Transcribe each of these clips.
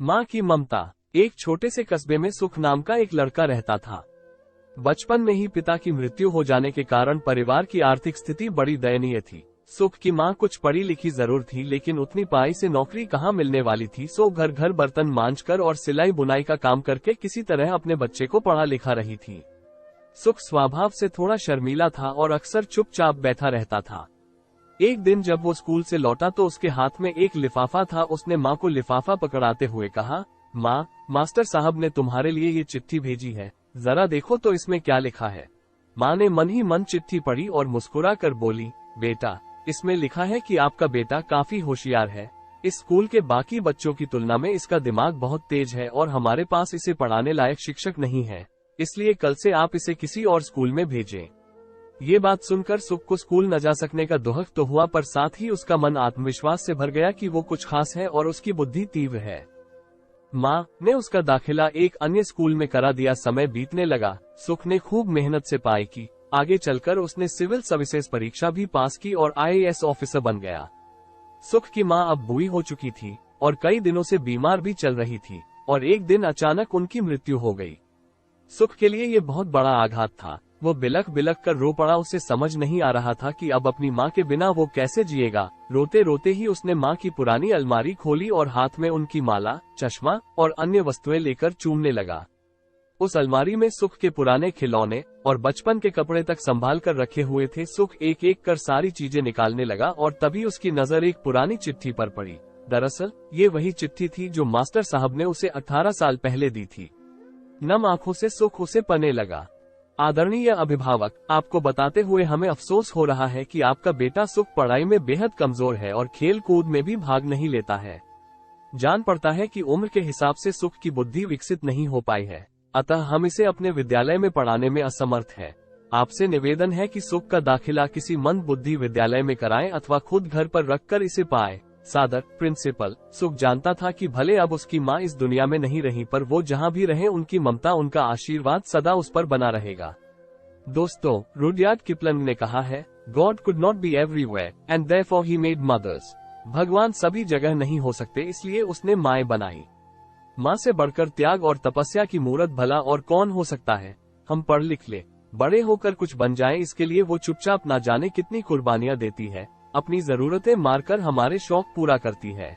माँ की ममता। एक छोटे से कस्बे में सुख नाम का एक लड़का रहता था। बचपन में ही पिता की मृत्यु हो जाने के कारण परिवार की आर्थिक स्थिति बड़ी दयनीय थी। सुख की माँ कुछ पढ़ी लिखी जरूर थी, लेकिन उतनी पढ़ाई से नौकरी कहाँ मिलने वाली थी। सो घर घर बर्तन मांजकर और सिलाई बुनाई का काम करके किसी तरह अपने बच्चे को पढ़ा लिखा रही थी। सुख स्वभाव से थोड़ा शर्मीला था और अक्सर चुपचाप बैठा रहता था। एक दिन जब वो स्कूल से लौटा तो उसके हाथ में एक लिफाफा था। उसने माँ को लिफाफा पकड़ाते हुए कहा, माँ, मास्टर साहब ने तुम्हारे लिए ये चिट्ठी भेजी है, जरा देखो तो इसमें क्या लिखा है। माँ ने मन ही मन चिट्ठी पढ़ी और मुस्कुरा कर बोली, बेटा, इसमें लिखा है कि आपका बेटा काफी होशियार है। इस स्कूल के बाकी बच्चों की तुलना में इसका दिमाग बहुत तेज है और हमारे पास इसे पढ़ाने लायक शिक्षक नहीं है, इसलिए कल से आप इसे किसी और स्कूल में भेजें। ये बात सुनकर सुख को स्कूल न जा सकने का दुख तो हुआ, पर साथ ही उसका मन आत्मविश्वास से भर गया कि वो कुछ खास है और उसकी बुद्धि तीव्र है। माँ ने उसका दाखिला एक अन्य स्कूल में करा दिया। समय बीतने लगा। सुख ने खूब मेहनत से पढ़ाई की। आगे चलकर उसने सिविल सर्विसेज परीक्षा भी पास की और IAS ऑफिसर बन गया। सुख की माँ अब बूढ़ी हो चुकी थी और कई दिनों से बीमार भी चल रही थी और एक दिन अचानक उनकी मृत्यु हो गई। सुख के लिए ये बहुत बड़ा आघात था। वो बिलख बिलख कर रो पड़ा। उसे समझ नहीं आ रहा था कि अब अपनी माँ के बिना वो कैसे जिएगा। रोते रोते ही उसने माँ की पुरानी अलमारी खोली और हाथ में उनकी माला, चश्मा और अन्य वस्तुएं लेकर चूमने लगा। उस अलमारी में सुख के पुराने खिलौने और बचपन के कपड़े तक संभाल कर रखे हुए थे। सुख एक एक कर सारी चीजें निकालने लगा और तभी उसकी नजर एक पुरानी चिट्ठी पर पड़ी। दरअसल ये वही चिट्ठी थी जो मास्टर साहब ने उसे 18 साल पहले दी थी। नम आंखों से सुख उसे पढ़ने लगा। आदरणीय अभिभावक, आपको बताते हुए हमें अफसोस हो रहा है कि आपका बेटा सुख पढ़ाई में बेहद कमजोर है और खेल कूद में भी भाग नहीं लेता है। जान पड़ता है कि उम्र के हिसाब से सुख की बुद्धि विकसित नहीं हो पाई है, अतः हम इसे अपने विद्यालय में पढ़ाने में असमर्थ है। आपसे निवेदन है कि सुख का दाखिला किसी मंद बुद्धि विद्यालय में कराएं अथवा खुद घर पर रखकर इसे पाए। सादर, प्रिंसिपल। सुख जानता था कि भले अब उसकी माँ इस दुनिया में नहीं रही, पर वो जहाँ भी रहे उनकी ममता, उनका आशीर्वाद सदा उस पर बना रहेगा। दोस्तों, रुडयार्ड किपलिंग ने कहा है, God could not be everywhere and therefore he made mothers. भगवान सभी जगह नहीं हो सकते, इसलिए उसने माएं बनाई। माँ से बढ़कर त्याग और तपस्या की मूरत भला और कौन हो सकता है। हम पढ़ लिख ले, बड़े होकर कुछ बन जाएं, इसके लिए वो चुपचाप ना जाने कितनी कुर्बानियां देती है। अपनी जरूरतें मारकर हमारे शौक पूरा करती है।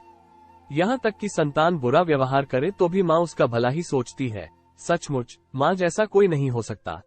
यहाँ तक कि संतान बुरा व्यवहार करे तो भी माँ उसका भला ही सोचती है। सचमुच माँ जैसा कोई नहीं हो सकता।